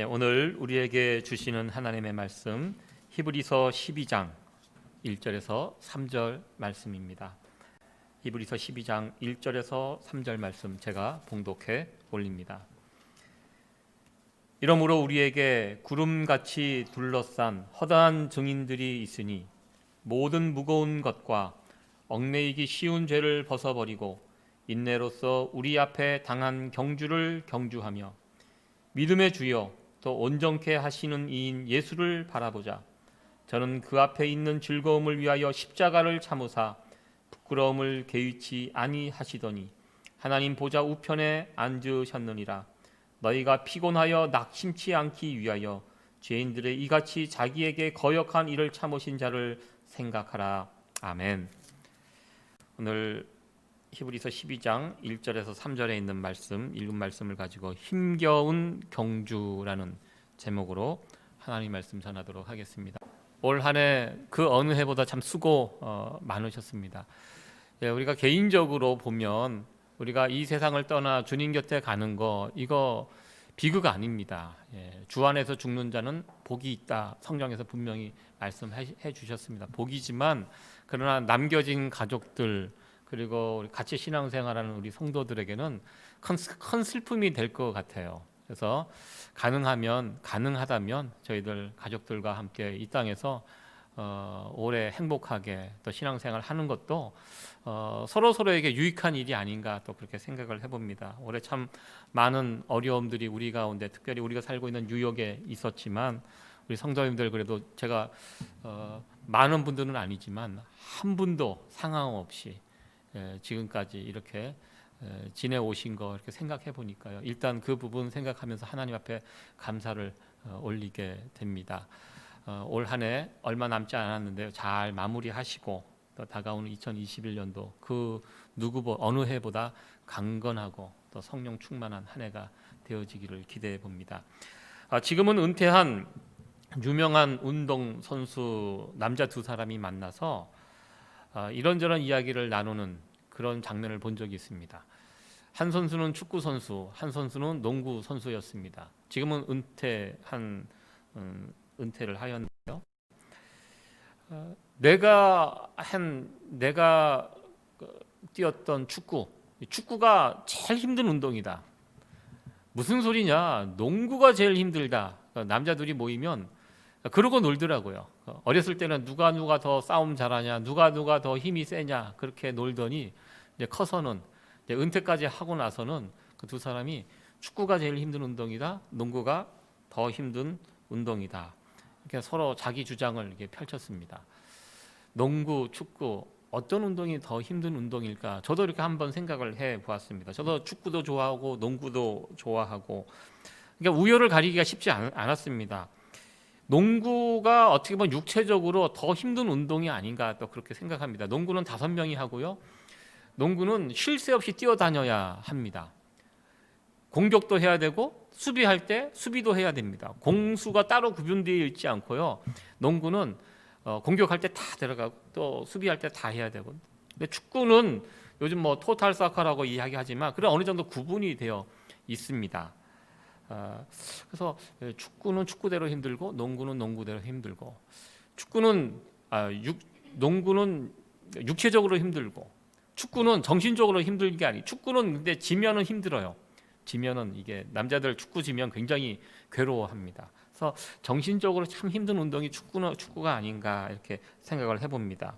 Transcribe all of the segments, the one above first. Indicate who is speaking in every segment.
Speaker 1: 오늘 우리에게 주시는 하나님의 말씀 히브리서 12장 1절에서 3절 말씀입니다. 히브리서 12장 1절에서 3절 말씀 제가 봉독해 올립니다. 이러므로 우리에게 구름같이 둘러싼 허다한 증인들이 있으니 모든 무거운 것과 얽매이기 쉬운 죄를 벗어버리고 인내로써 우리 앞에 당한 경주를 경주하며 믿음의 주여 또 온전케 하시는 이인 예수를 바라보자. 저는 그 앞에 있는 즐거움을 위하여 십자가를 참으사 부끄러움을 개의치 아니하시더니 하나님 보좌 우편에 앉으셨느니라. 너희가 피곤하여 낙심치 않기 위하여 죄인들의 이같이 자기에게 거역한 일을 참으신 자를 생각하라. 아멘. 오늘 히브리서 12장 1절에서 3절에 있는 말씀, 읽은 말씀을 가지고 힘겨운 경주라는 제목으로 하나님 말씀 전하도록 하겠습니다. 올 한 해 그 어느 해보다 참 수고 많으셨습니다. 우리가 개인적으로 보면 우리가 이 세상을 떠나 주님 곁에 가는 거 이거 비극 아닙니다. 주 안에서 죽는 자는 복이 있다. 성경에서 분명히 말씀해 주셨습니다. 복이지만 그러나 남겨진 가족들 그리고 같이 신앙생활하는 우리 성도들에게는 큰 슬픔이 될 것 같아요. 그래서 가능하다면 저희들 가족들과 함께 이 땅에서 오래 행복하게 또 신앙생활 하는 것도 서로에게 유익한 일이 아닌가 또 그렇게 생각을 해봅니다. 올해 참 많은 어려움들이 우리 가운데 특별히 우리가 살고 있는 뉴욕에 있었지만 우리 성도님들 그래도 제가 많은 분들은 아니지만 한 분도 상황 없이 지금까지 이렇게 지내오신 거 이렇게 생각해 보니까요. 일단 그 부분 생각하면서 하나님 앞에 감사를 올리게 됩니다. 올 한 해 얼마 남지 않았는데요. 잘 마무리하시고 또 다가오는 2021년도 그 어느 해보다 강건하고 또 성령 충만한 한 해가 되어지기를 기대해 봅니다. 지금은 은퇴한 유명한 운동 선수 남자 두 사람이 만나서 이런저런 이야기를 나누는 그런 장면을 본 적이 있습니다. 한 선수는 축구 선수, 한 선수는 농구 선수였습니다. 지금은 은퇴를 하였는데요. 내가 뛰었던 축구가 제일 힘든 운동이다. 무슨 소리냐? 농구가 제일 힘들다. 남자들이 모이면 그러고 놀더라고요. 어렸을 때는 누가 더 싸움 잘하냐, 누가 더 힘이 세냐 그렇게 놀더니 이제 커서는 이제 은퇴까지 하고 나서는 그 두 사람이 축구가 제일 힘든 운동이다, 농구가 더 힘든 운동이다. 이렇게 서로 자기 주장을 이렇게 펼쳤습니다. 농구, 축구 어떤 운동이 더 힘든 운동일까? 저도 이렇게 한번 생각을 해 보았습니다. 저도 축구도 좋아하고 농구도 좋아하고 그러니까 우열을 가리기가 쉽지 않았습니다. 농구가 어떻게 보면 육체적으로 더 힘든 운동이 아닌가 또 그렇게 생각합니다. 농구는 5명이 하고요. 농구는 쉴 새 없이 뛰어다녀야 합니다. 공격도 해야 되고 수비할 때 수비도 해야 됩니다. 공수가 따로 구분되어 있지 않고요. 농구는 공격할 때 다 들어가고 또 수비할 때 다 해야 되고. 근데 축구는 요즘 뭐 토탈 사커라고 이야기하지만 그런 어느 정도 구분이 되어 있습니다. 그래서 축구는 축구대로 힘들고 농구는 농구대로 힘들고 농구는 육체적으로 힘들고 축구는 정신적으로 힘든 게 아니. 축구는 근데 지면은 힘들어요. 지면은 이게 남자들 축구 지면 굉장히 괴로워합니다. 그래서 정신적으로 참 힘든 운동이 축구가 아닌가 이렇게 생각을 해봅니다.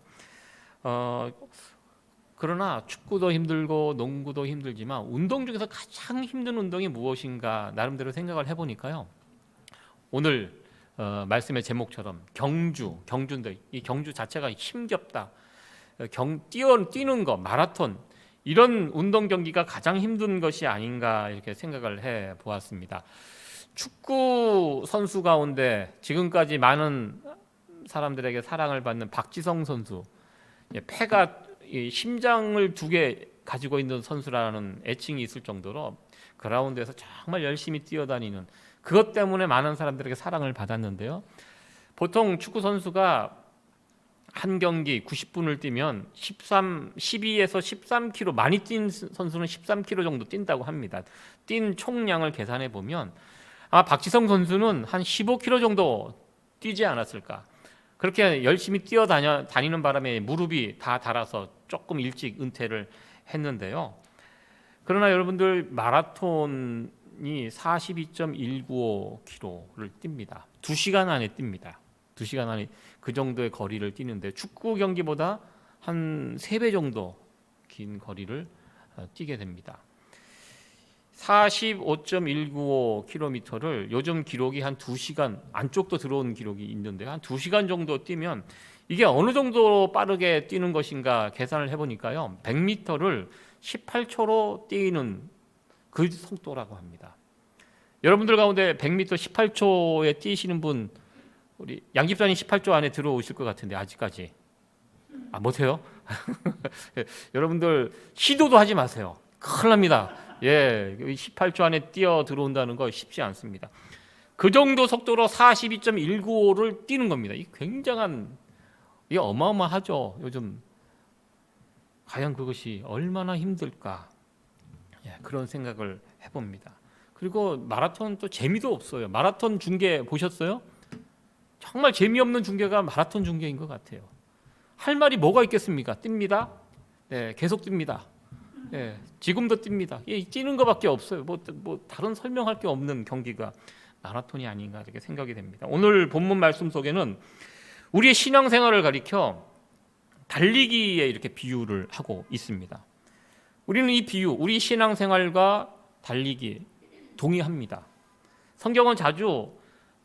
Speaker 1: 그러나 축구도 힘들고 농구도 힘들지만 운동 중에서 가장 힘든 운동이 무엇인가 나름대로 생각을 해보니까요. 오늘 말씀의 제목처럼 경주인데 이 경주 자체가 힘겹다. 뛰는 거 마라톤 이런 운동 경기가 가장 힘든 것이 아닌가 이렇게 생각을 해 보았습니다. 축구 선수 가운데 지금까지 많은 사람들에게 사랑을 받는 박지성 선수, 심장을 2개 가지고 있는 선수라는 애칭이 있을 정도로 그라운드에서 정말 열심히 뛰어다니는 그것 때문에 많은 사람들에게 사랑을 받았는데요. 보통 축구 선수가 한 경기 90분을 뛰면 12에서 13km 많이 뛴 선수는 13km 정도 뛴다고 합니다. 뛴 총량을 계산해 보면 아마 박지성 선수는 한 15km 정도 뛰지 않았을까. 그렇게 열심히 뛰어다니는 바람에 무릎이 다 닳아서 조금 일찍 은퇴를 했는데요. 그러나 여러분들 마라톤이 42.195km를 뜁니다. 2시간 안에 뜁니다. 2시간 안에 그 정도의 거리를 뛰는데 축구 경기보다 한 3배 정도 긴 거리를 뛰게 됩니다. 45.195km를 요즘 기록이 한 2시간 안쪽도 들어온 기록이 있는데 한 2시간 정도 뛰면 이게 어느 정도 빠르게 뛰는 것인가 계산을 해보니까요, 100m를 18초로 뛰는 그 속도라고 합니다. 여러분들 가운데 100m 18초에 뛰시는 분, 우리 양 집사님 18초 안에 들어오실 것 같은데 아직까지 못해요? 여러분들 시도도 하지 마세요. 큰일 납니다. 18초 안에 뛰어 들어온다는 거 쉽지 않습니다. 그 정도 속도로 42.195를 뛰는 겁니다. 이 굉장한, 이게 어마어마하죠. 요즘 과연 그것이 얼마나 힘들까, 그런 생각을 해봅니다. 그리고 마라톤 또 재미도 없어요. 마라톤 중계 보셨어요? 정말 재미없는 중계가 마라톤 중계인 것 같아요. 할 말이 뭐가 있겠습니까? 뜁니다. 계속 뜁니다. 지금도 뜁니다. 뛰는 것밖에 없어요. 뭐 다른 설명할 게 없는 경기가 마라톤이 아닌가 이렇게 생각이 됩니다. 오늘 본문 말씀 속에는 우리의 신앙생활을 가리켜 달리기에 이렇게 비유를 하고 있습니다. 우리는 이 비유, 우리 신앙생활과 달리기 동의합니다. 성경은 자주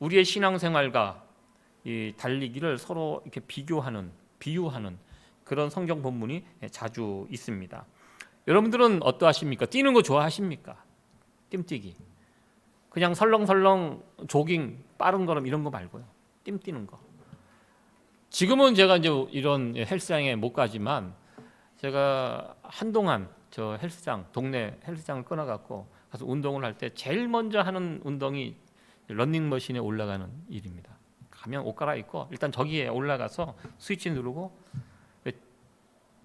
Speaker 1: 우리의 신앙생활과 이 달리기를 서로 이렇게 비유하는 그런 성경 본문이 자주 있습니다. 여러분들은 어떠하십니까? 뛰는 거 좋아하십니까? 뜀뛰기. 그냥 설렁설렁 조깅, 빠른 걸음 이런 거 말고요. 뛰는 거. 지금은 제가 이제 이런 헬스장에 못 가지만 제가 한동안 저 헬스장, 동네 헬스장을 끊어갖고 가서 운동을 할 때 제일 먼저 하는 운동이 러닝머신에 올라가는 일입니다. 가면 옷 갈아입고 일단 저기에 올라가서 스위치 누르고,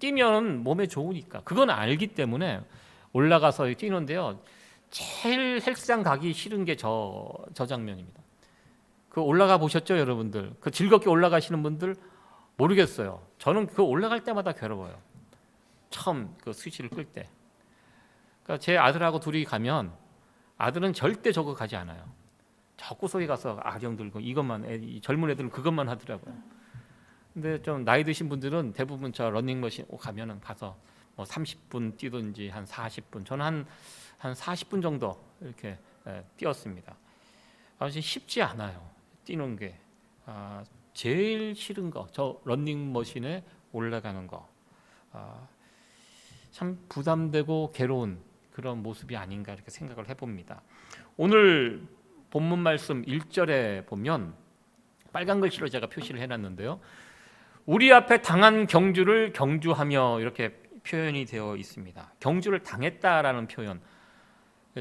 Speaker 1: 뛰면 몸에 좋으니까 그건 알기 때문에 올라가서 뛰는데요, 제일 헬스장 가기 싫은 게 저 장면입니다. 그 올라가 보셨죠, 여러분들? 그 즐겁게 올라가시는 분들 모르겠어요. 저는 그 올라갈 때마다 괴로워요. 처음 그 스위치를 끌 때. 그러니까 제 아들하고 둘이 가면 아들은 절대 저거 가지 않아요. 저 구석에 가서 아령 들고 이것만, 젊은 애들은 그것만 하더라고요. 근데 좀 나이 드신 분들은 대부분 저 러닝머신 가면은 가서 뭐 30분 뛰든지 한 40분, 저는 한 40분 정도 이렇게 뛰었습니다. 사실 쉽지 않아요. 뛰는 게. 제일 싫은 거, 저 러닝머신에 올라가는 거. 참 부담되고 괴로운 그런 모습이 아닌가 이렇게 생각을 해봅니다. 오늘 본문 말씀 1절에 보면 빨간 글씨로 제가 표시를 해놨는데요, 우리 앞에 당한 경주를 경주하며 이렇게 표현이 되어 있습니다. 경주를 당했다라는 표현,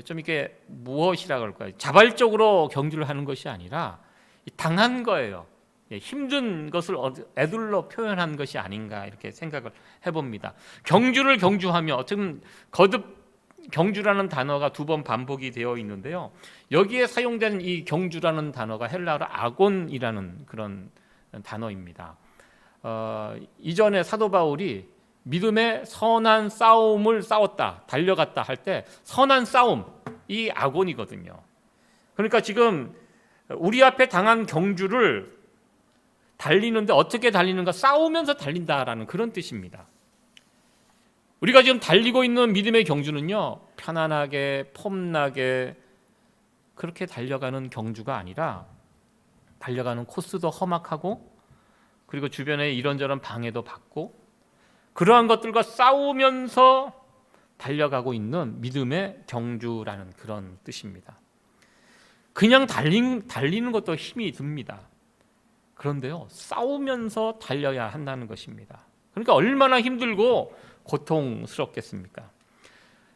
Speaker 1: 좀 이게 무엇이라고 할까요? 자발적으로 경주를 하는 것이 아니라 당한 거예요. 힘든 것을 애둘러 표현한 것이 아닌가 이렇게 생각을 해봅니다. 경주를 경주하며, 어쨌든 거듭 경주라는 단어가 2번 반복이 되어 있는데요, 여기에 사용된 이 경주라는 단어가 헬라어로 아곤이라는 그런 단어입니다. 이전에 사도 바울이 믿음의 선한 싸움을 싸웠다, 달려갔다 할 때 선한 싸움, 이 아곤이거든요. 그러니까 지금 우리 앞에 당한 경주를 달리는데 어떻게 달리는가? 싸우면서 달린다라는 그런 뜻입니다. 우리가 지금 달리고 있는 믿음의 경주는요, 편안하게 폼나게 그렇게 달려가는 경주가 아니라 달려가는 코스도 험악하고, 그리고 주변에 이런저런 방해도 받고, 그러한 것들과 싸우면서 달려가고 있는 믿음의 경주라는 그런 뜻입니다. 그냥 달리는 것도 힘이 듭니다. 그런데요, 싸우면서 달려야 한다는 것입니다. 그러니까 얼마나 힘들고 고통스럽겠습니까?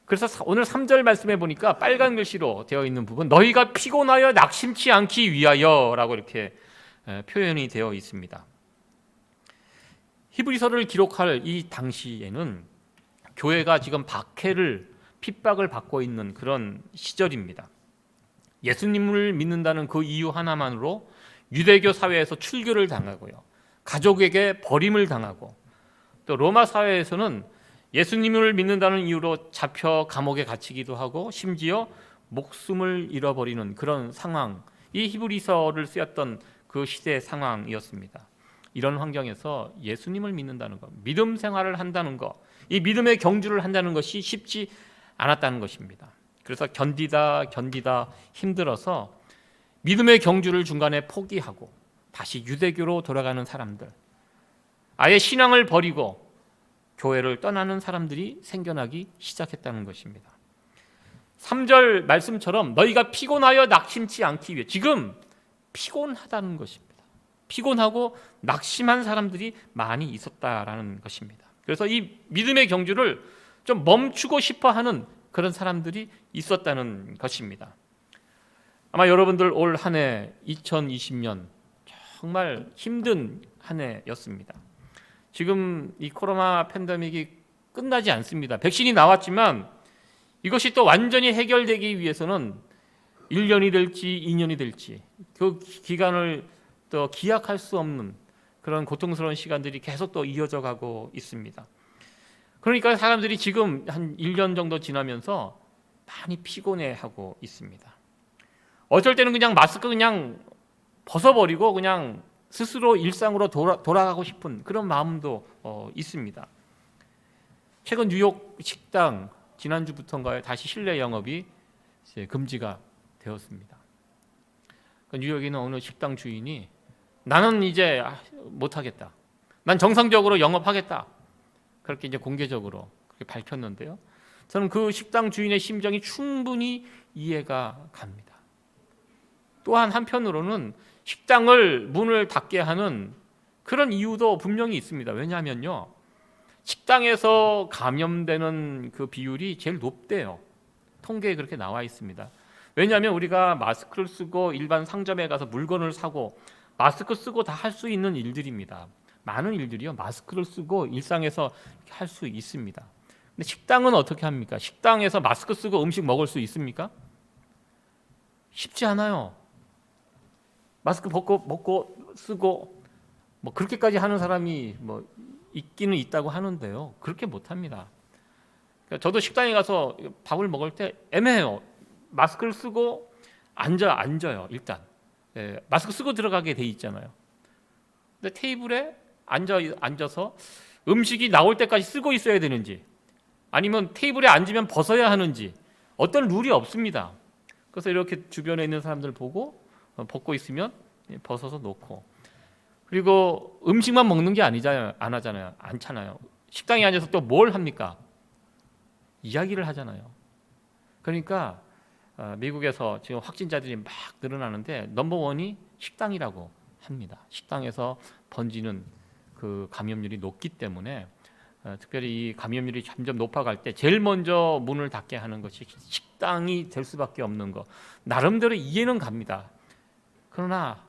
Speaker 1: 그래서 오늘 3절 말씀해 보니까 빨간 글씨로 되어 있는 부분, 너희가 피곤하여 낙심치 않기 위하여 라고 이렇게 표현이 되어 있습니다. 히브리서를 기록할 이 당시에는 교회가 지금 박해를, 핍박을 받고 있는 그런 시절입니다. 예수님을 믿는다는 그 이유 하나만으로 유대교 사회에서 출교를 당하고요, 가족에게 버림을 당하고, 또 로마 사회에서는 예수님을 믿는다는 이유로 잡혀 감옥에 갇히기도 하고 심지어 목숨을 잃어버리는 그런 상황, 이 히브리서를 쓰였던 그 시대의 상황이었습니다. 이런 환경에서 예수님을 믿는다는 것, 믿음 생활을 한다는 것, 이 믿음의 경주를 한다는 것이 쉽지 않았다는 것입니다. 그래서 견디다 힘들어서 믿음의 경주를 중간에 포기하고 다시 유대교로 돌아가는 사람들, 아예 신앙을 버리고 교회를 떠나는 사람들이 생겨나기 시작했다는 것입니다. 3절 말씀처럼 너희가 피곤하여 낙심치 않기 위해, 지금 피곤하다는 것입니다. 피곤하고 낙심한 사람들이 많이 있었다라는 것입니다. 그래서 이 믿음의 경주를 좀 멈추고 싶어 하는 그런 사람들이 있었다는 것입니다. 아마 여러분들 올 한 해 2020년 정말 힘든 한 해였습니다. 지금 이 코로나 팬데믹이 끝나지 않습니다. 백신이 나왔지만 이것이 또 완전히 해결되기 위해서는 1년이 될지 2년이 될지 그 기간을 또 기약할 수 없는 그런 고통스러운 시간들이 계속 또 이어져 가고 있습니다. 그러니까 사람들이 지금 한 1년 정도 지나면서 많이 피곤해하고 있습니다. 어쩔 때는 그냥 마스크 그냥 벗어버리고 그냥 스스로 일상으로 돌아가고 싶은 그런 마음도 있습니다. 최근 뉴욕 식당 지난주부터인가요? 다시 실내 영업이 이제 금지가 되었습니다. 뉴욕에 어느 식당 주인이 나는 이제 못하겠다, 난 정상적으로 영업하겠다, 그렇게 이제 공개적으로 그렇게 밝혔는데요. 저는 그 식당 주인의 심정이 충분히 이해가 갑니다. 또한 한편으로는 식당을 문을 닫게 하는 그런 이유도 분명히 있습니다. 왜냐하면요, 식당에서 감염되는 그 비율이 제일 높대요. 통계에 그렇게 나와 있습니다. 왜냐하면 우리가 마스크를 쓰고 일반 상점에 가서 물건을 사고 마스크 쓰고 다 할 수 있는 일들입니다. 많은 일들이요, 마스크를 쓰고 일상에서 할 수 있습니다. 근데 식당은 어떻게 합니까? 식당에서 마스크 쓰고 음식 먹을 수 있습니까? 쉽지 않아요. 마스크 벗고 먹고 쓰고 뭐 그렇게까지 하는 사람이 뭐 있기는 있다고 하는데요, 그렇게 못합니다. 그러니까 저도 식당에 가서 밥을 먹을 때 애매해요. 마스크를 쓰고 앉아요. 일단 마스크 쓰고 들어가게 돼 있잖아요. 근데 테이블에 앉아서 음식이 나올 때까지 쓰고 있어야 되는지, 아니면 테이블에 앉으면 벗어야 하는지 어떤 룰이 없습니다. 그래서 이렇게 주변에 있는 사람들 보고 벗고 있으면 벗어서 놓고, 그리고 음식만 먹는 게 않잖아요. 식당에 앉아서 또 뭘 합니까? 이야기를 하잖아요. 그러니까 미국에서 지금 확진자들이 막 늘어나는데 넘버원이 식당이라고 합니다. 식당에서 번지는 그 감염률이 높기 때문에 특별히 이 감염률이 점점 높아갈 때 제일 먼저 문을 닫게 하는 것이 식당이 될 수밖에 없는 거, 나름대로 이해는 갑니다. 그러나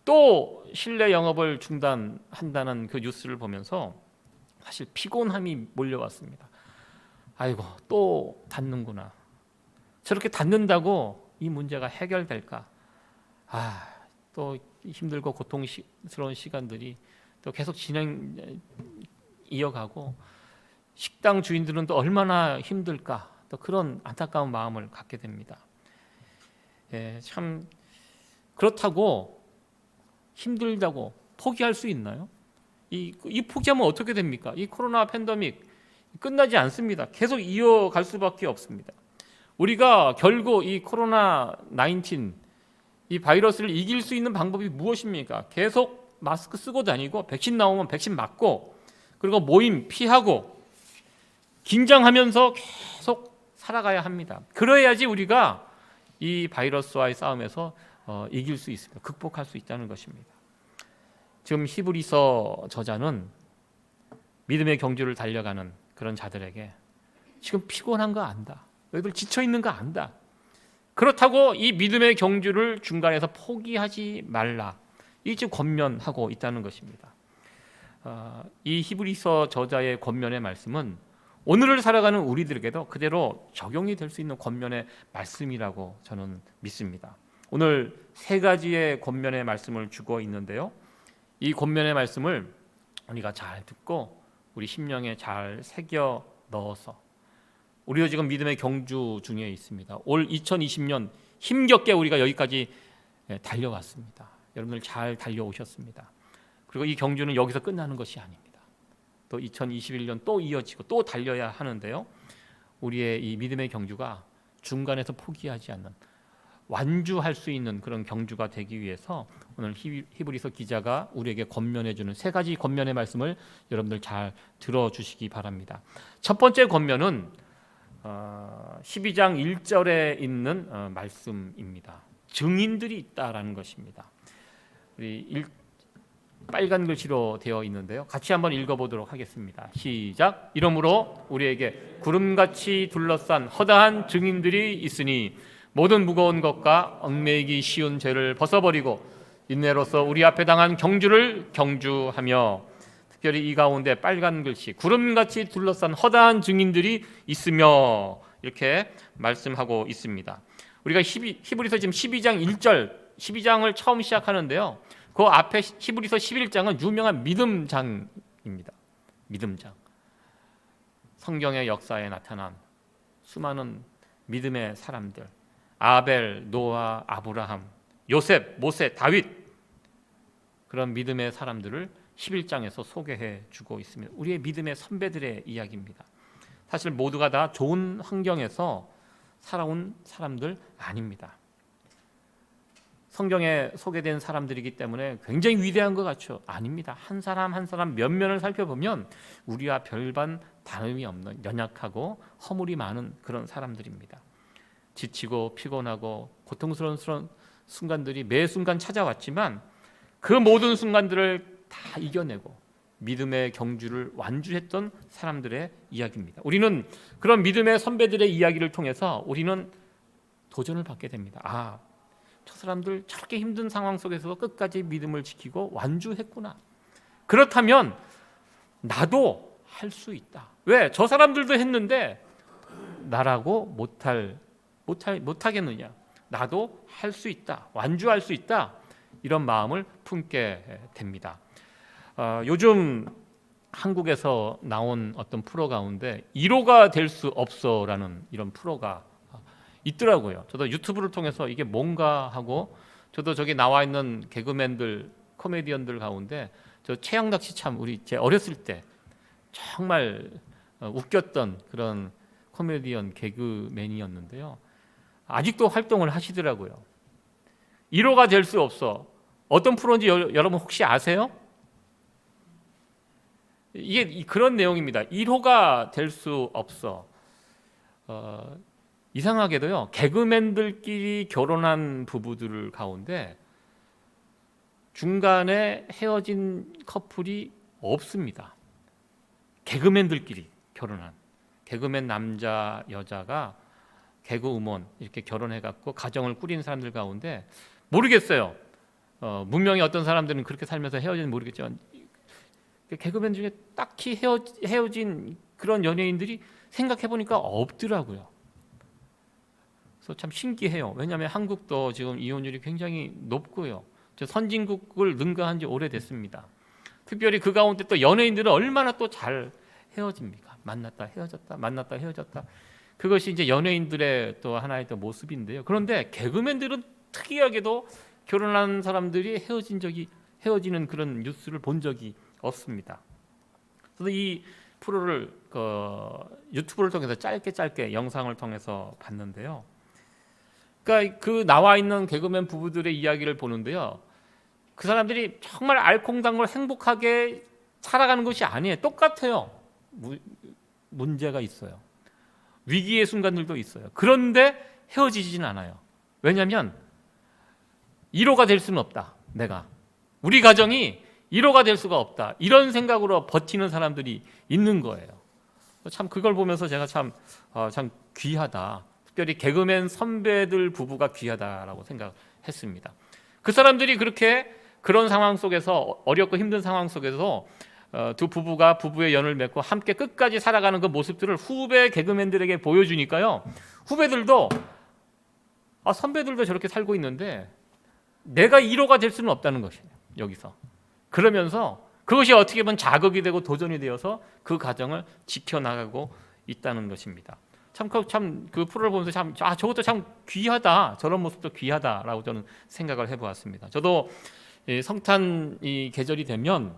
Speaker 1: 또 실내 영업을 중단한다는 그 뉴스를 보면서 사실 피곤함이 몰려왔습니다. 아이고, 또 닫는구나. 저렇게 닫는다고 이 문제가 해결될까? 또 힘들고 고통스러운 시간들이 또 계속 이어가고 식당 주인들은 또 얼마나 힘들까? 또 그런 안타까운 마음을 갖게 됩니다. 참 그렇다고 힘들다고 포기할 수 있나요? 이 포기하면 어떻게 됩니까? 이 코로나 팬데믹 끝나지 않습니다. 계속 이어갈 수밖에 없습니다. 우리가 결국 이 코로나 19 이 바이러스를 이길 수 있는 방법이 무엇입니까? 계속 마스크 쓰고 다니고 백신 나오면 백신 맞고, 그리고 모임 피하고 긴장하면서 계속 살아가야 합니다. 그래야지 우리가 이 바이러스와의 싸움에서 이길 수 있습니다. 극복할 수 있다는 것입니다. 지금 히브리서 저자는 믿음의 경주를 달려가는 그런 자들에게 지금 피곤한 거 안다, 너희들 지쳐 있는 거 안다, 그렇다고 이 믿음의 경주를 중간에서 포기하지 말라, 이 지금 권면하고 있다는 것입니다. 이 히브리서 저자의 권면의 말씀은 오늘을 살아가는 우리들에게도 그대로 적용이 될 수 있는 권면의 말씀이라고 저는 믿습니다. 오늘 세 가지의 권면의 말씀을 주고 있는데요, 이 권면의 말씀을 우리가 잘 듣고 우리 심령에 잘 새겨 넣어서, 우리도 지금 믿음의 경주 중에 있습니다. 올 2020년 힘겹게 우리가 여기까지 달려왔습니다. 여러분들 잘 달려오셨습니다. 그리고 이 경주는 여기서 끝나는 것이 아닙니다. 또 2021년 또 이어지고 또 달려야 하는데요, 우리의 이 믿음의 경주가 중간에서 포기하지 않는, 완주할 수 있는 그런 경주가 되기 위해서 오늘 히브리서 기자가 우리에게 권면해 주는 세 가지 권면의 말씀을 여러분들 잘 들어주시기 바랍니다. 첫 번째 권면은 12장 1절에 있는 말씀입니다. 증인들이 있다라는 것입니다. 우리 빨간 글씨로 되어 있는데요, 같이 한번 읽어보도록 하겠습니다. 시작. 이러므로 우리에게 구름같이 둘러싼 허다한 증인들이 있으니 모든 무거운 것과 얽매이기 쉬운 죄를 벗어버리고 인내로서 우리 앞에 당한 경주를 경주하며, 특별히 이 가운데 빨간 글씨 구름같이 둘러싼 허다한 증인들이 있으며 이렇게 말씀하고 있습니다. 우리가 히브리서 지금 12장 1절, 12장을 처음 시작하는데요, 그 앞에 히브리서 11장은 유명한 믿음장입니다. 믿음장. 성경의 역사에 나타난 수많은 믿음의 사람들, 아벨, 노아, 아브라함, 요셉, 모세, 다윗, 그런 믿음의 사람들을 11장에서 소개해 주고 있습니다. 우리의 믿음의 선배들의 이야기입니다. 사실 모두가 다 좋은 환경에서 살아온 사람들 아닙니다. 성경에 소개된 사람들이기 때문에 굉장히 위대한 것 같죠? 아닙니다. 한 사람 한 사람 면면을 살펴보면 우리와 별반 다름이 없는 연약하고 허물이 많은 그런 사람들입니다. 지치고 피곤하고 고통스러운 순간들이 매 순간 찾아왔지만 그 모든 순간들을 다 이겨내고 믿음의 경주를 완주했던 사람들의 이야기입니다. 우리는 그런 믿음의 선배들의 이야기를 통해서 우리는 도전을 받게 됩니다. 저 사람들 저렇게 힘든 상황 속에서도 끝까지 믿음을 지키고 완주했구나. 그렇다면 나도 할 수 있다. 왜? 저 사람들도 했는데 나라고 못하겠느냐? 나도 할 수 있다. 완주할 수 있다. 이런 마음을 품게 됩니다. 요즘 한국에서 나온 어떤 프로 가운데 1호가 될 수 없어라는 이런 프로가 있더라고요. 저도 유튜브를 통해서 이게 뭔가 하고, 저도 저기 나와 있는 개그맨들, 코미디언들 가운데 저 최양락 씨 참 제 어렸을 때 정말 웃겼던 그런 코미디언 개그맨이었는데요, 아직도 활동을 하시더라고요. 1호가 될 수 없어. 어떤 프로인지 여러분 혹시 아세요? 이게 그런 내용입니다. 1호가 될 수 없어. 이상하게도요, 개그맨들끼리 결혼한 부부들 가운데 중간에 헤어진 커플이 없습니다. 개그맨들끼리 결혼한, 개그맨 남자 여자가 개그우먼 이렇게 결혼해갖고 가정을 꾸린 사람들 가운데 모르겠어요. 문명의 어떤 사람들은 그렇게 살면서 헤어지는 모르겠지만 개그맨 중에 딱히 헤어진 그런 연예인들이 생각해보니까 없더라고요. 그래서 참 신기해요. 왜냐하면 한국도 지금 이혼율이 굉장히 높고요, 선진국을 능가한 지 오래됐습니다. 특별히 그 가운데 또 연예인들은 얼마나 또 잘 헤어집니까? 만났다 헤어졌다, 만났다 헤어졌다. 그것이 이제 연예인들의 또 하나의 또 모습인데요. 그런데 개그맨들은 특이하게도 결혼한 사람들이 헤어지는 그런 뉴스를 본 적이 없습니다. 그래서 이 프로를 유튜브를 통해서 짧게 영상을 통해서 봤는데요. 그러니까 그 나와 있는 개그맨 부부들의 이야기를 보는데요, 그 사람들이 정말 알콩달콩 행복하게 살아가는 것이 아니에요. 똑같아요. 문제가 있어요. 위기의 순간들도 있어요. 그런데 헤어지지는 않아요. 왜냐하면 1호가 될 수는 없다. 우리 가정이 1호가 될 수가 없다. 이런 생각으로 버티는 사람들이 있는 거예요. 참 그걸 보면서 제가 참 귀하다. 특별히 개그맨 선배들 부부가 귀하다라고 생각했습니다. 그 사람들이 그런 상황 속에서, 어렵고 힘든 상황 속에서 두 부부가 부부의 연을 맺고 함께 끝까지 살아가는 그 모습들을 후배 개그맨들에게 보여주니까요. 후배들도 선배들도 저렇게 살고 있는데 내가 1호가 될 수는 없다는 것이에요. 여기서. 그러면서 그것이 어떻게 보면 자극이 되고 도전이 되어서 그 가정을 지켜나가고 있다는 것입니다. 참 그 프로를 보면서 저것도 참 귀하다. 저런 모습도 귀하다라고 저는 생각을 해보았습니다. 저도 성탄 이 계절이 되면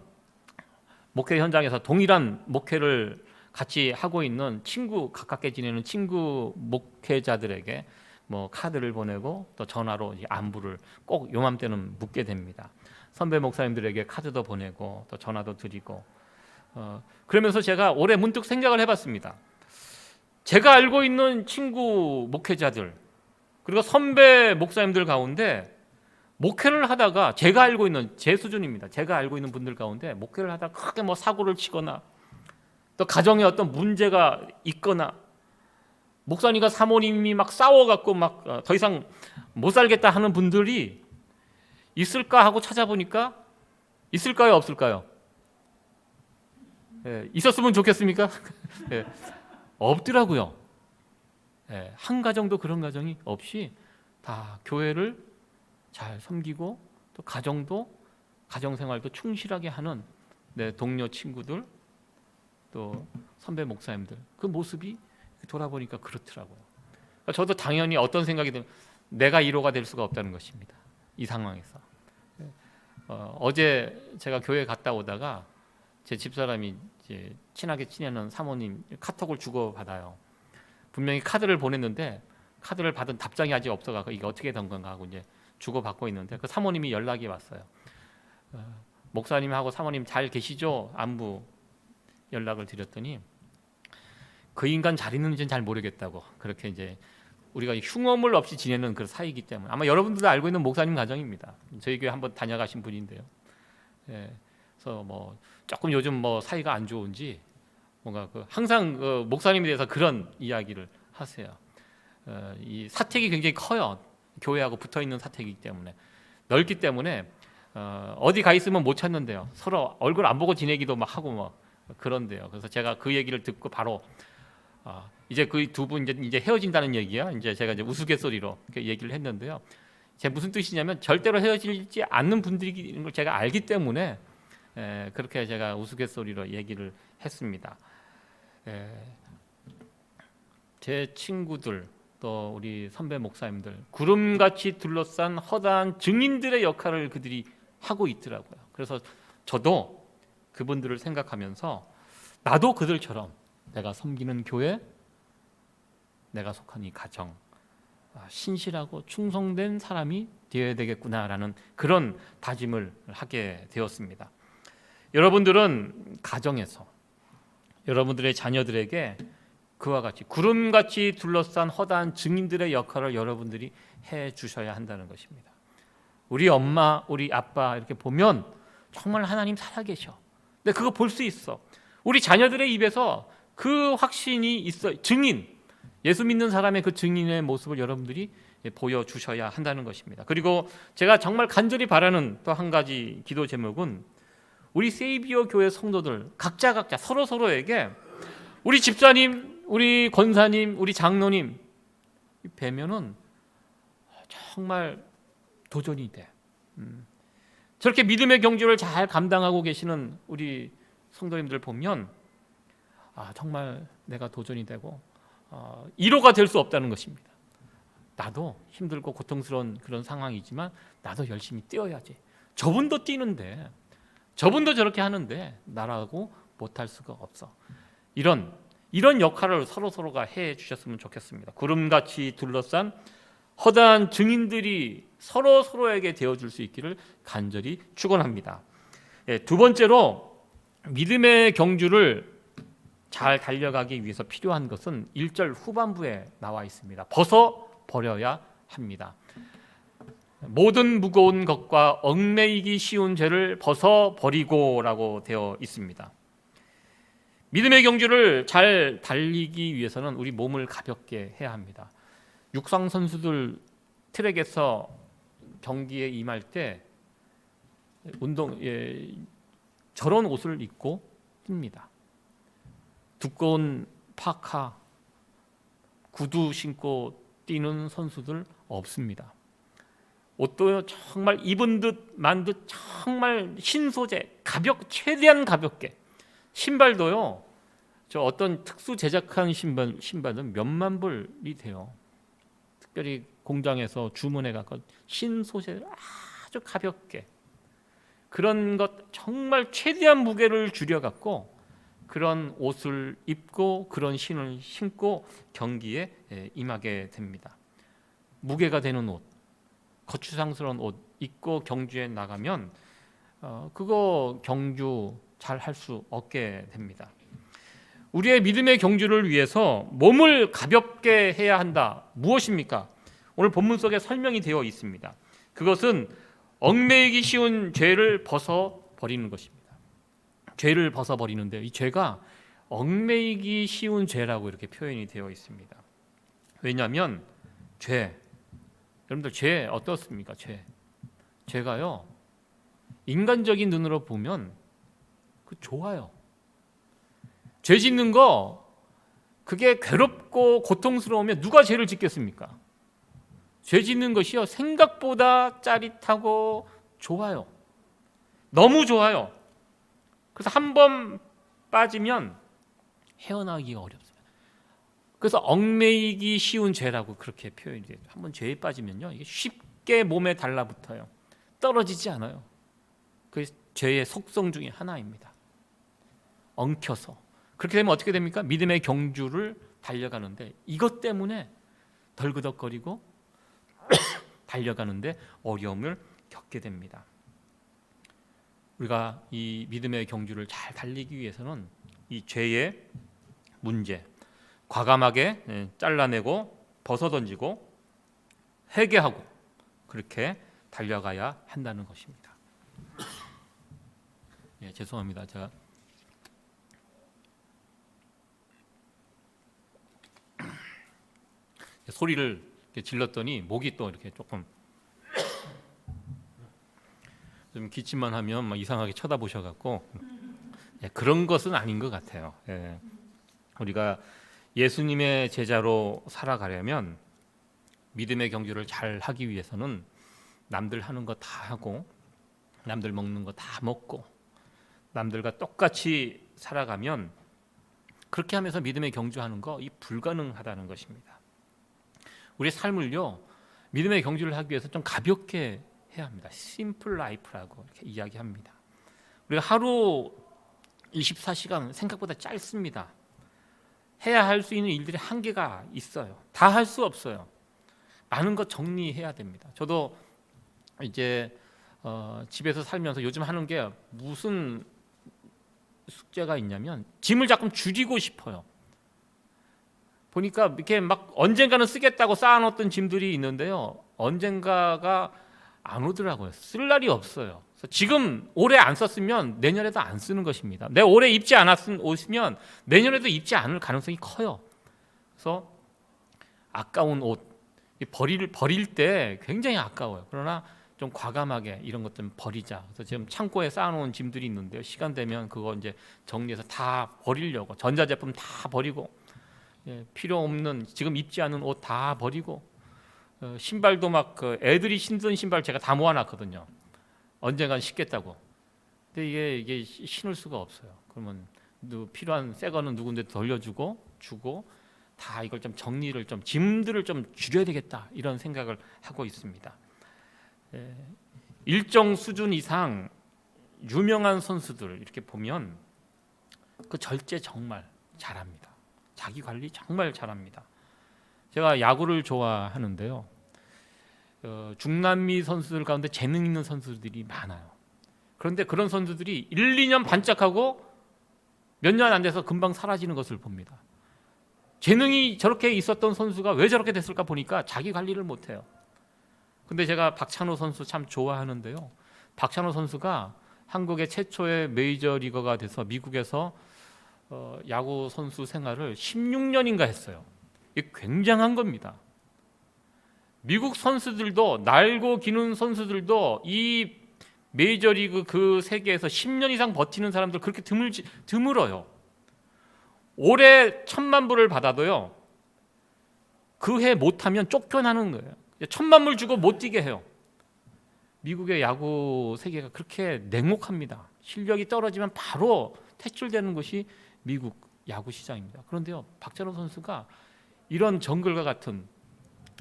Speaker 1: 목회 현장에서 동일한 목회를 같이 하고 있는 친구, 가깝게 지내는 친구 목회자들에게 뭐 카드를 보내고 또 전화로 안부를 꼭 요맘때는 묻게 됩니다. 선배 목사님들에게 카드도 보내고 또 전화도 드리고 그러면서 제가 올해 문득 생각을 해봤습니다. 제가 알고 있는 친구 목회자들 그리고 선배 목사님들 가운데 목회를 하다가 제가 알고 있는 제 수준입니다. 제가 알고 있는 분들 가운데 목회를 하다가 크게 뭐 사고를 치거나 또 가정에 어떤 문제가 있거나 목사님과 사모님이 막 싸워갖고 막 더 이상 못 살겠다 하는 분들이 있을까 하고 찾아보니까 있을까요, 없을까요? 있었으면 좋겠습니까? 없더라고요. 한 가정도 그런 가정이 없이 다 교회를 잘 섬기고 또 가정도 가정생활도 충실하게 하는 동료 친구들 또 선배 목사님들 그 모습이 돌아보니까 그렇더라고요. 저도 당연히 어떤 생각이 들면 내가 1호가 될 수가 없다는 것입니다. 이 상황에서 어제 제가 교회 갔다 오다가 제 집사람이 이제 친하게 지내는 사모님 카톡을 주고 받아요. 분명히 카드를 보냈는데 카드를 받은 답장이 아직 없어가지고 이게 어떻게 된 건가 하고 이제 주고 받고 있는데 그 사모님이 연락이 왔어요. 목사님하고 사모님 잘 계시죠? 안부 연락을 드렸더니 그 인간 잘 있는지는 잘 모르겠다고 그렇게 이제 우리가 흉엄을 없이 지내는 그 사이이기 때문에 아마 여러분들도 알고 있는 목사님 가정입니다. 저희 교회 한번 다녀가신 분인데요. 그래서 뭐 조금 요즘 뭐 사이가 안 좋은지 뭔가 항상 목사님에 대해서 그런 이야기를 하세요. 이 사택이 굉장히 커요. 교회하고 붙어 있는 사택이기 때문에 넓기 때문에 어디 가 있으면 못 찾는데요. 서로 얼굴 안 보고 지내기도 막 하고 막 그런데요. 그래서 제가 그 얘기를 듣고 바로 이제 그 두 분 이제 헤어진다는 얘기야. 이제 제가 이제 우스갯소리로 얘기를 했는데요. 제 무슨 뜻이냐면 절대로 헤어지지 않는 분들인 걸 제가 알기 때문에 그렇게 제가 우스갯소리로 얘기를 했습니다. 제 친구들 또 우리 선배 목사님들 구름같이 둘러싼 허다한 증인들의 역할을 그들이 하고 있더라고요. 그래서 저도 그분들을 생각하면서 나도 그들처럼 내가 섬기는 교회, 내가 속한 이 가정 신실하고 충성된 사람이 되어야 되겠구나라는 그런 다짐을 하게 되었습니다. 여러분들은 가정에서 여러분들의 자녀들에게 그와 같이 구름같이 둘러싼 허다한 증인들의 역할을 여러분들이 해 주셔야 한다는 것입니다. 우리 엄마, 우리 아빠 이렇게 보면 정말 하나님 살아계셔. 근데 그거 볼 수 있어. 우리 자녀들의 입에서 그 확신이 있어. 증인, 예수 믿는 사람의 그 증인의 모습을 여러분들이 보여주셔야 한다는 것입니다. 그리고 제가 정말 간절히 바라는 또 한 가지 기도 제목은 우리 세이비어 교회 성도들 각자 서로에게 우리 집사님, 우리 권사님, 우리 장로님 뵈면은 정말 도전이 돼. 저렇게 믿음의 경주를 잘 감당하고 계시는 우리 성도님들 보면 정말 내가 도전이 되고 1호가 될 수 없다는 것입니다. 나도 힘들고 고통스러운 그런 상황이지만 나도 열심히 뛰어야지. 저분도 뛰는데 저분도 저렇게 하는데 나라고 못할 수가 없어. 이런 역할을 서로가 해 주셨으면 좋겠습니다. 구름같이 둘러싼 허다한 증인들이 서로에게 되어줄 수 있기를 간절히 축원합니다. 두 번째로 믿음의 경주를 잘 달려가기 위해서 필요한 것은 1절 후반부에 나와 있습니다. 벗어버려야 합니다. 모든 무거운 것과 얽매이기 쉬운 죄를 벗어버리고라고 되어 있습니다. 믿음의 경주를 잘 달리기 위해서는 우리 몸을 가볍게 해야 합니다. 육상 선수들 트랙에서 경기에 임할 때 저런 옷을 입고 뜁니다. 두꺼운 파카, 구두 신고 뛰는 선수들 없습니다. 옷도 정말 입은 듯 만 듯 정말 신소재, 최대한 가볍게. 신발도요, 저 어떤 특수 제작한 신발은 몇만 불이 돼요. 특별히 공장에서 주문해 갖고 신소재를 아주 가볍게, 그런 것 정말 최대한 무게를 줄여 갖고 그런 옷을 입고 그런 신을 신고 경기에 임하게 됩니다. 무게가 되는 옷, 거추장스러운 옷 입고 경주에 나가면 그거 경주 잘 할 수 없게 됩니다. 우리의 믿음의 경주를 위해서 몸을 가볍게 해야 한다. 무엇입니까? 오늘 본문 속에 설명이 되어 있습니다. 그것은 얽매이기 쉬운 죄를 벗어버리는 것입니다. 죄를 벗어버리는데 이 죄가 얽매이기 쉬운 죄라고 이렇게 표현이 되어 있습니다. 왜냐하면 여러분들 죄 어떻습니까? 죄가요, 인간적인 눈으로 보면 좋아요. 죄 짓는 거 그게 괴롭고 고통스러우면 누가 죄를 짓겠습니까? 죄 짓는 것이요, 생각보다 짜릿하고 좋아요. 너무 좋아요. 그래서 한 번 빠지면 헤어나기가 어렵습니다. 그래서 얽매이기 쉬운 죄라고 그렇게 표현이 돼요. 한번 죄에 빠지면요, 이게 쉽게 몸에 달라붙어요. 떨어지지 않아요. 그 죄의 속성 중에 하나입니다. 엉켜서. 그렇게 되면 어떻게 됩니까? 믿음의 경주를 달려가는데 이것 때문에 덜그덕거리고 달려가는데 어려움을 겪게 됩니다. 우리가 이 믿음의 경주를 잘 달리기 위해서는 이 죄의 문제 과감하게 잘라내고 벗어던지고 회개하고 그렇게 달려가야 한다는 것입니다. 죄송합니다. 제가 소리를 질렀더니 목이 또 이렇게 조금 좀 기침만 하면 막 이상하게 쳐다보셔갖고 그런 것은 아닌 것 같아요. 우리가 예수님의 제자로 살아가려면 믿음의 경주를 잘 하기 위해서는 남들 하는 거 다 하고 남들 먹는 거 다 먹고 남들과 똑같이 살아가면 그렇게 하면서 믿음의 경주하는 거 불가능하다는 것입니다. 우리의 삶을요, 믿음의 경주를 하기 위해서 좀 가볍게 해야 합니다. 심플 라이프라고 이렇게 이야기합니다. 우리가 하루 24시간 생각보다 짧습니다. 해야 할 수 있는 일들이 한계가 있어요. 다 할 수 없어요. 많은 것 정리해야 됩니다. 저도 이제 집에서 살면서 요즘 하는 게 무슨 숙제가 있냐면 짐을 자꾸 줄이고 싶어요. 보니까 이렇게 막 언젠가는 쓰겠다고 쌓아놓던 짐들이 있는데요, 언젠가가 안 오더라고요. 쓸 날이 없어요. 그래서 지금 올해 안 썼으면 내년에도 안 쓰는 것입니다. 내 올해 입지 않았으면 옷이면 내년에도 입지 않을 가능성이 커요. 그래서 아까운 옷 버릴 때 굉장히 아까워요. 그러나 좀 과감하게 이런 것 좀 버리자. 그래서 지금 창고에 쌓아놓은 짐들이 있는데요, 시간 되면 그거 이제 정리해서 다 버리려고, 전자제품 다 버리고, 필요 없는 지금 입지 않은 옷 다 버리고, 신발도 막 애들이 신던 신발 제가 다 모아놨거든요. 언젠간 신겠다고. 근데 이게 신을 수가 없어요. 그러면 필요한 새 거는 누군데 돌려주고 다 이걸 좀 정리를 좀 짐들을 좀 줄여야 되겠다 이런 생각을 하고 있습니다. 일정 수준 이상 유명한 선수들 이렇게 보면 그 절제 정말 잘합니다. 자기 관리 정말 잘합니다. 제가 야구를 좋아하는데요, 중남미 선수들 가운데 재능 있는 선수들이 많아요. 그런데 그런 선수들이 1, 2년 반짝하고 몇 년 안 돼서 금방 사라지는 것을 봅니다. 재능이 저렇게 있었던 선수가 왜 저렇게 됐을까 보니까 자기 관리를 못해요. 근데 제가 박찬호 선수 참 좋아하는데요, 박찬호 선수가 한국의 최초의 메이저리거가 돼서 미국에서 야구 선수 생활을 16년인가 했어요. 이게 굉장한 겁니다. 미국 선수들도, 날고 기는 선수들도 이 메이저리그 그 세계에서 10년 이상 버티는 사람들 그렇게 드물어요. 올해 1,000만 불을 받아도요, 그 해 못하면 쫓겨나는 거예요. 1,000만 불 주고 못 뛰게 해요. 미국의 야구 세계가 그렇게 냉혹합니다. 실력이 떨어지면 바로 퇴출되는 것이 미국 야구 시장입니다. 그런데요, 박찬호 선수가 이런 정글과 같은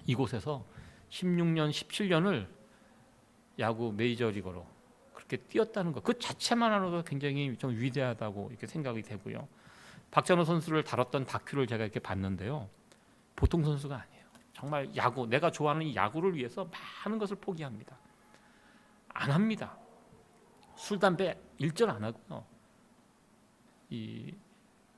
Speaker 1: 이곳에서 16년, 17년을 야구 메이저리거로 그렇게 뛰었다는 것, 그 자체만으로도 굉장히 좀 위대하다고 이렇게 생각이 되고요. 박찬호 선수를 다뤘던 다큐를 제가 이렇게 봤는데요, 보통 선수가 아니에요. 정말 야구, 내가 좋아하는 이 야구를 위해서 많은 것을 포기합니다. 안 합니다. 술, 담배 일절 안 하고요. 이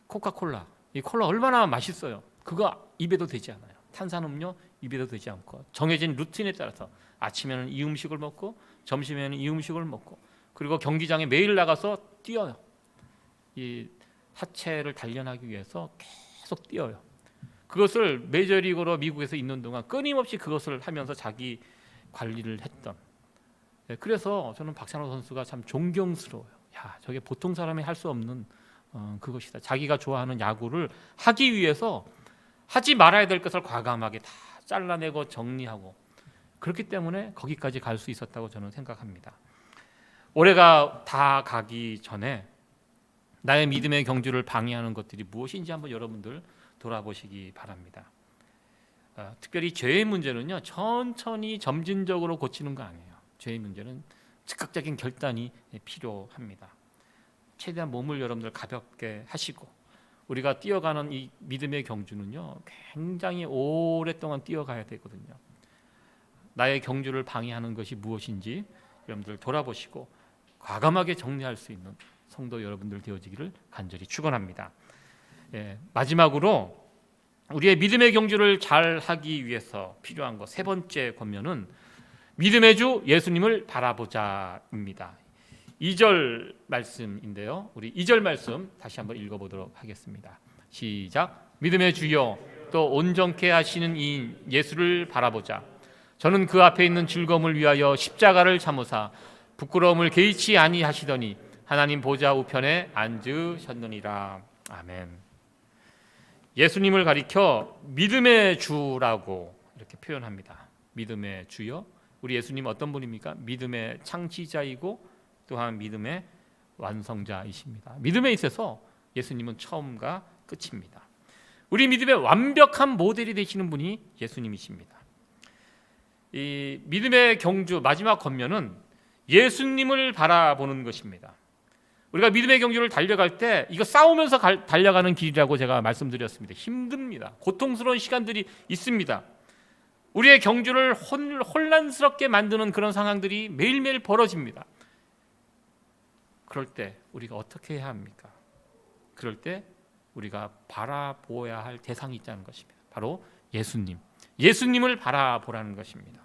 Speaker 1: 코카콜라, 이 콜라 얼마나 맛있어요. 그거 입에도 되지 않아요. 탄산음료 입에도 되지 않고 정해진 루틴에 따라서 아침에는 이 음식을 먹고 점심에는 이 음식을 먹고 그리고 경기장에 매일 나가서 뛰어요. 이 하체를 단련하기 위해서 계속 뛰어요. 그것을 메이저리그로 미국에서 있는 동안 끊임없이 그것을 하면서 자기 관리를 했던. 그래서 저는 박찬호 선수가 참 존경스러워요. 야, 저게 보통 사람이 할 수 없는 그것이다. 자기가 좋아하는 야구를 하기 위해서 하지 말아야 될 것을 과감하게 다 잘라내고 정리하고 그렇기 때문에 거기까지 갈 수 있었다고 저는 생각합니다. 올해가 다 가기 전에 나의 믿음의 경주를 방해하는 것들이 무엇인지 한번 여러분들 돌아보시기 바랍니다. 특별히 죄의 문제는요, 천천히 점진적으로 고치는 거 아니에요. 죄의 문제는 즉각적인 결단이 필요합니다. 최대한 몸을 여러분들 가볍게 하시고 우리가 뛰어가는 이 믿음의 경주는요, 굉장히 오랫동안 뛰어가야 되거든요. 나의 경주를 방해하는 것이 무엇인지 여러분들 돌아보시고 과감하게 정리할 수 있는 성도 여러분들 되어지기를 간절히 축원합니다. 마지막으로 우리의 믿음의 경주를 잘 하기 위해서 필요한 것 세 번째 권면은 믿음의 주 예수님을 바라보자입니다. 2절 말씀인데요. 우리 2절 말씀 다시 한번 읽어보도록 하겠습니다. 시작. 믿음의 주여 또 온전케 하시는 이 예수를 바라보자. 저는 그 앞에 있는 즐거움을 위하여 십자가를 참으사 부끄러움을 개의치 아니하시더니 하나님 보좌 우편에 앉으셨느니라. 아멘. 예수님을 가리켜 믿음의 주라고 이렇게 표현합니다. 믿음의 주여. 우리 예수님 어떤 분입니까? 믿음의 창시자이고 또한 믿음의 완성자이십니다. 믿음에 있어서 예수님은 처음과 끝입니다. 우리 믿음의 완벽한 모델이 되시는 분이 예수님이십니다. 이 믿음의 경주 마지막 권면은 예수님을 바라보는 것입니다. 우리가 믿음의 경주를 달려갈 때 이거 싸우면서 달려가는 길이라고 제가 말씀드렸습니다. 힘듭니다. 고통스러운 시간들이 있습니다. 우리의 경주를 혼란스럽게 만드는 그런 상황들이 매일매일 벌어집니다. 그럴 때 우리가 어떻게 해야 합니까? 그럴 때 우리가 바라보아야 할 대상이 있다는 것입니다. 바로 예수님. 예수님을 바라보라는 것입니다.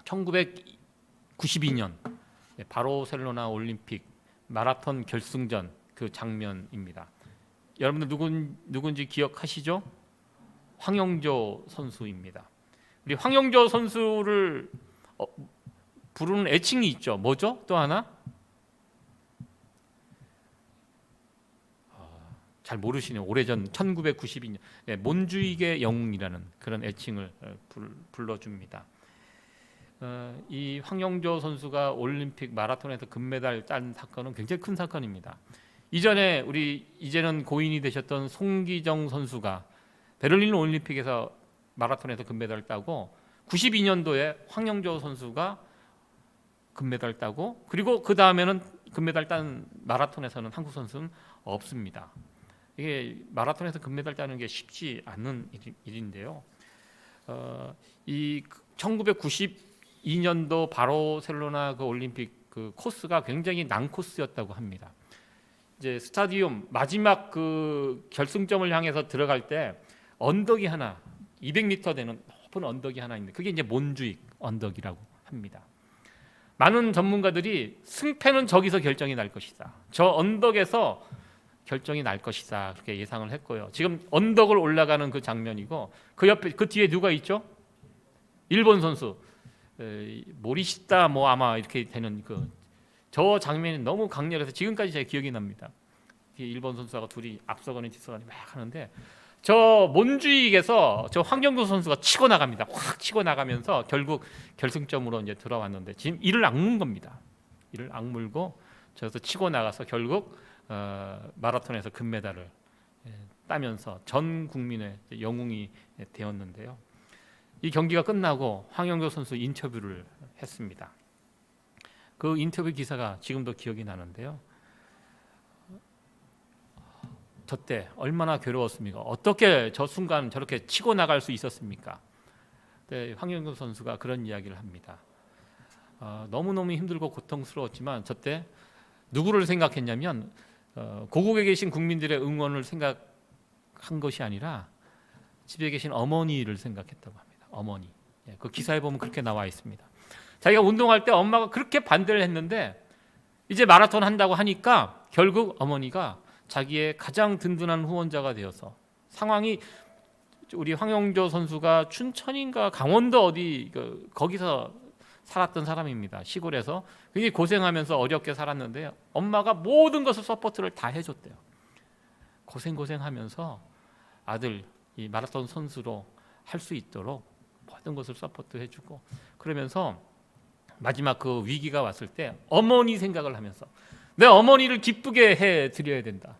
Speaker 1: 1992년 바르셀로나 올림픽 마라톤 결승전 그 장면입니다. 여러분들 누군지 기억하시죠? 황영조 선수입니다. 우리 황영조 선수를 부르는 애칭이 있죠. 뭐죠? 또 하나? 잘 모르시네요. 오래전 1992년 몬주익의 영웅이라는 그런 애칭을 불러줍니다. 이 황영조 선수가 올림픽 마라톤에서 금메달 딴 사건은 굉장히 큰 사건입니다. 이제는 고인이 되셨던 송기정 선수가 베를린 올림픽에서 마라톤에서 금메달을 따고 92년도에 황영조 선수가 금메달을 따고 그리고 그 다음에는 금메달 딴 마라톤에서는 한국 선수는 없습니다. 이게 마라톤에서 금메달 따는 게 쉽지 않은 일인데요. 이 1992년도 바르셀로나 그 올림픽 그 코스가 굉장히 난코스였다고 합니다. 이제 스타디움 마지막 그 결승점을 향해서 들어갈 때 언덕이 하나 200m 되는 높은 언덕이 하나 있는데 그게 이제 몬주익 언덕이라고 합니다. 많은 전문가들이 승패는 저기서 결정이 날 것이다. 저 언덕에서 결정이 날 것이다. 그렇게 예상을 했고요. 지금 언덕을 올라가는 그 장면이고 그 옆에 그 뒤에 누가 있죠? 일본 선수 모리시다 뭐 아마 이렇게 되는 저 장면이 너무 강렬해서 지금까지 제 기억이 납니다. 일본 선수하고 둘이 앞서가는 뒤서가는 막 하는데 저 몬주익에서 저 황정도 선수가 치고 나갑니다. 확 치고 나가면서 결국 결승점으로 이제 들어왔는데 지금 이를 악문 겁니다. 이를 악물고 저기서 치고 나가서 결국 마라톤에서 금메달을 따면서 전 국민의 영웅이 되었는데요. 이 경기가 끝나고 황영조 선수 인터뷰를 했습니다. 그 인터뷰 기사가 지금도 기억이 나는데요. 저 때 얼마나 괴로웠습니까? 어떻게 저 순간 저렇게 치고 나갈 수 있었습니까? 네, 황영조 선수가 그런 이야기를 합니다. 너무너무 힘들고 고통스러웠지만 저 때 누구를 생각했냐면 고국에 계신 국민들의 응원을 생각한 것이 아니라 집에 계신 어머니를 생각했다고 합니다. 어머니. 그 기사에 보면 그렇게 나와 있습니다. 자기가 운동할 때 엄마가 그렇게 반대를 했는데 이제 마라톤 한다고 하니까 결국 어머니가 자기의 가장 든든한 후원자가 되어서 상황이 우리 황영조 선수가 춘천인가 강원도 어디 거기서 살았던 사람입니다. 시골에서 굉장히 고생하면서 어렵게 살았는데 엄마가 모든 것을 서포트를 다 해줬대요. 고생하면서 아들 이 마라톤 선수로 할 수 있도록 모든 것을 서포트 해주고 그러면서 마지막 그 위기가 왔을 때 어머니 생각을 하면서 내 어머니를 기쁘게 해드려야 된다.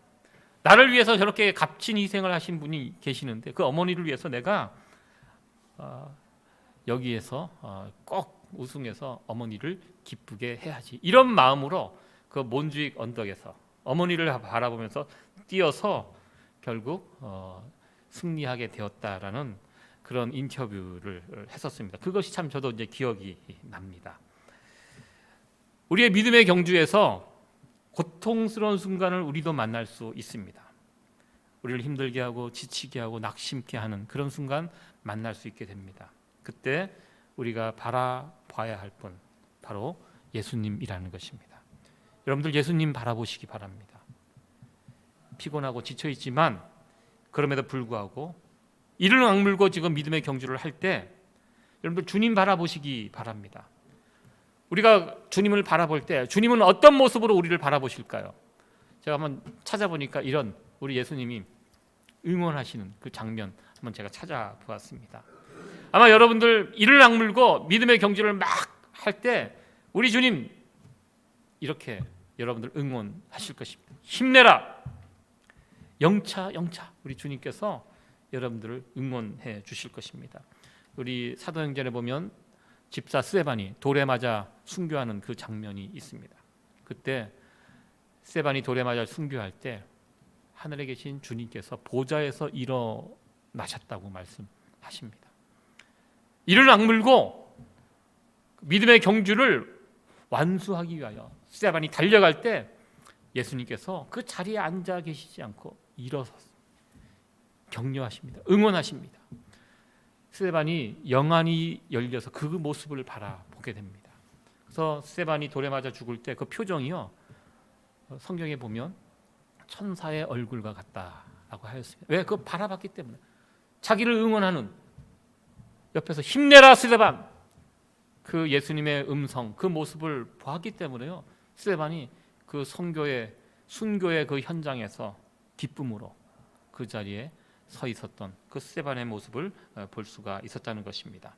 Speaker 1: 나를 위해서 저렇게 값진 희생을 하신 분이 계시는데 그 어머니를 위해서 내가 여기에서 꼭 우승해서 어머니를 기쁘게 해야지. 이런 마음으로 그 몬주익 언덕에서 어머니를 바라보면서 뛰어서 결국 승리하게 되었다라는 그런 인터뷰를 했었습니다. 그것이 참 저도 이제 기억이 납니다. 우리의 믿음의 경주에서 고통스러운 순간을 우리도 만날 수 있습니다. 우리를 힘들게 하고 지치게 하고 낙심케 하는 그런 순간 만날 수 있게 됩니다. 그때 우리가 바라봐야 할 분 바로 예수님이라는 것입니다. 여러분들 예수님 바라보시기 바랍니다. 피곤하고 지쳐 있지만 그럼에도 불구하고 이를 악물고 지금 믿음의 경주를 할 때 여러분들 주님 바라보시기 바랍니다. 우리가 주님을 바라볼 때 주님은 어떤 모습으로 우리를 바라보실까요? 제가 한번 찾아보니까 이런 우리 예수님이 응원하시는 그 장면 한번 제가 찾아보았습니다. 아마 여러분들 이를 악물고 믿음의 경주를 막 할 때 우리 주님 이렇게 여러분들 응원하실 것입니다. 힘내라. 영차 우리 주님께서 여러분들을 응원해 주실 것입니다. 우리 사도행전에 보면 집사 스데반이 돌에 맞아 순교하는 그 장면이 있습니다. 그때 스데반이 돌에 맞아 순교할 때 하늘에 계신 주님께서 보좌에서 일어나셨다고 말씀하십니다. 이를 악물고 믿음의 경주를 완수하기 위하여 스데반이 달려갈 때 예수님께서 그 자리에 앉아 계시지 않고 일어서서 격려하십니다. 응원하십니다. 스데반이 영안이 열려서 그 모습을 바라보게 됩니다. 그래서 스데반이 돌에 맞아 죽을 때 그 표정이요 성경에 보면 천사의 얼굴과 같다라고 하였습니다. 왜? 그거 바라봤기 때문에 자기를 응원하는 옆에서 힘내라 스데반 그 예수님의 음성 그 모습을 보았기 때문에요 스데반이 그 순교의 그 현장에서 기쁨으로 그 자리에 서 있었던 그 스데반의 모습을 볼 수가 있었다는 것입니다.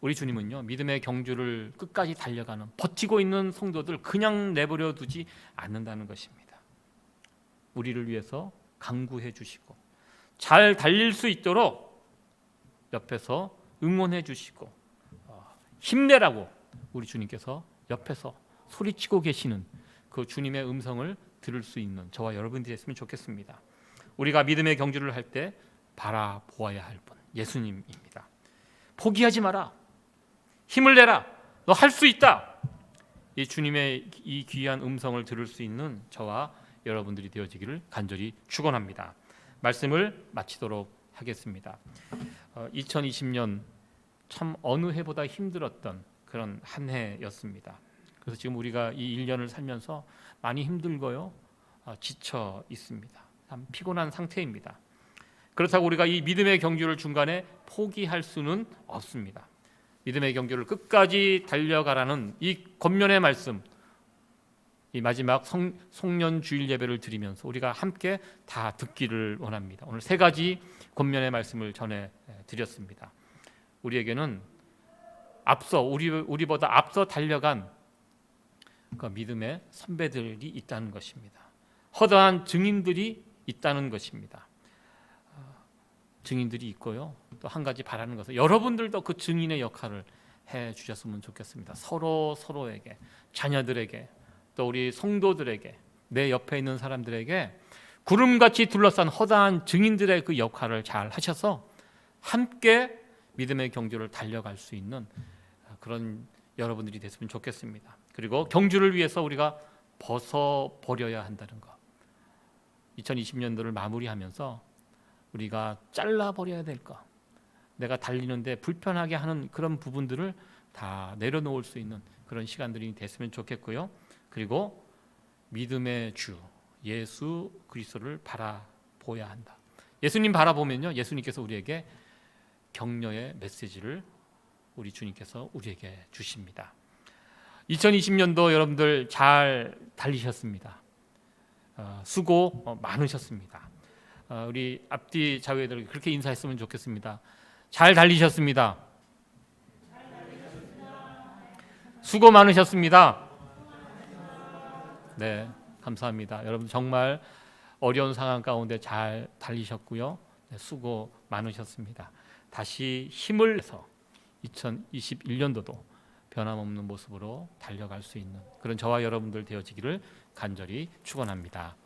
Speaker 1: 우리 주님은요 믿음의 경주를 끝까지 달려가는 버티고 있는 성도들 그냥 내버려 두지 않는다는 것입니다. 우리를 위해서 강구해 주시고 잘 달릴 수 있도록 옆에서 응원해 주시고 힘내라고 우리 주님께서 옆에서 소리치고 계시는 그 주님의 음성을 들을 수 있는 저와 여러분들이 됐으면 좋겠습니다. 우리가 믿음의 경주를 할 때 바라보아야 할 분 예수님입니다. 포기하지 마라. 힘을 내라. 너 할 수 있다. 이 주님의 이 귀한 음성을 들을 수 있는 저와 여러분들이 되어지기를 간절히 축원합니다. 말씀을 마치도록 하겠습니다. 2020년 참 어느 해보다 힘들었던 그런 한 해였습니다. 그래서 지금 우리가 이 1년을 살면서 많이 힘들고요. 지쳐 있습니다. 참 피곤한 상태입니다. 그렇다고 우리가 이 믿음의 경주를 중간에 포기할 수는 없습니다. 믿음의 경주를 끝까지 달려가라는 이 권면의 말씀, 이 마지막 송년 주일 예배를 드리면서 우리가 함께 다 듣기를 원합니다. 오늘 세 가지 권면의 말씀을 전해 드렸습니다. 우리에게는 앞서 우리보다 앞서 달려간 그 믿음의 선배들이 있다는 것입니다. 허다한 증인들이 있다는 것입니다. 증인들이 있고요. 또 한 가지 바라는 것은 여러분들도 그 증인의 역할을 해 주셨으면 좋겠습니다. 서로에게, 자녀들에게, 또 우리 성도들에게, 내 옆에 있는 사람들에게 구름같이 둘러싼 허다한 증인들의 그 역할을 잘 하셔서 함께 믿음의 경주를 달려갈 수 있는 그런 여러분들이 됐으면 좋겠습니다. 그리고 경주를 위해서 우리가 벗어버려야 한다는 것. 2020년도를 마무리하면서 우리가 잘라버려야 될 것, 내가 달리는데 불편하게 하는 그런 부분들을 다 내려놓을 수 있는 그런 시간들이 됐으면 좋겠고요. 그리고 믿음의 주 예수 그리스도를 바라보아야 한다. 예수님 바라보면요, 예수님께서 우리에게 격려의 메시지를 우리 주님께서 우리에게 주십니다. 2020년도 여러분들 잘 달리셨습니다. 수고 많으셨습니다. 우리 앞뒤 자회들 그렇게 인사했으면 좋겠습니다. 잘 달리셨습니다. 수고 많으셨습니다. 네, 감사합니다. 여러분 정말 어려운 상황 가운데 잘 달리셨고요. 네, 수고 많으셨습니다. 다시 힘을 내서 2021년도도 변함없는 모습으로 달려갈 수 있는 그런 저와 여러분들 되어지기를 간절히 축원합니다.